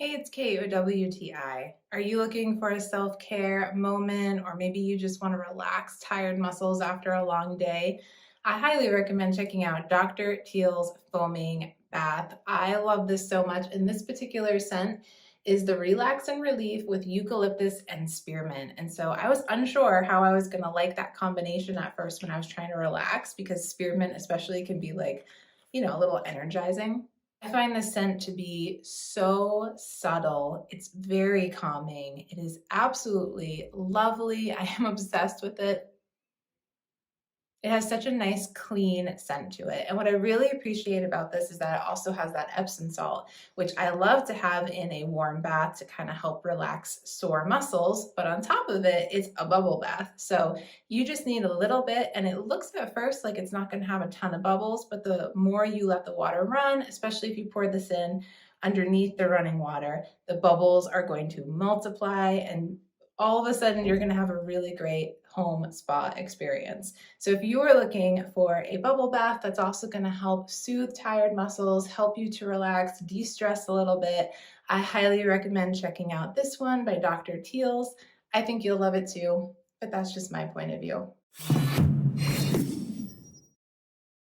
Hey, it's Kate with WTI. Are you looking for a self-care moment, or maybe you just want to relax tired muscles after a long day? I highly recommend checking out Dr. Teal's foaming bath. I love this so much, and this particular scent is the Relax and Relief with eucalyptus and spearmint. And so I was unsure how I was going to like that combination at first when I was trying to relax, because spearmint especially can be like, a little energizing. I find the scent to be so subtle. It's very calming. It is absolutely lovely. I am obsessed with it. It has such a nice clean scent to it. And what I really appreciate about this is that it also has that Epsom salt, which I love to have in a warm bath to kind of help relax sore muscles. But on top of it, it's a bubble bath. So you just need a little bit, and it looks at first like it's not going to have a ton of bubbles, but the more you let the water run, especially if you pour this in underneath the running water, the bubbles are going to multiply, and all of a sudden you're going to have a really great home spa experience. So if you are looking for a bubble bath that's also going to help soothe tired muscles, help you to relax, de-stress a little bit, I highly recommend checking out this one by Dr. Teal's. I think you'll love it too, but that's just my point of view.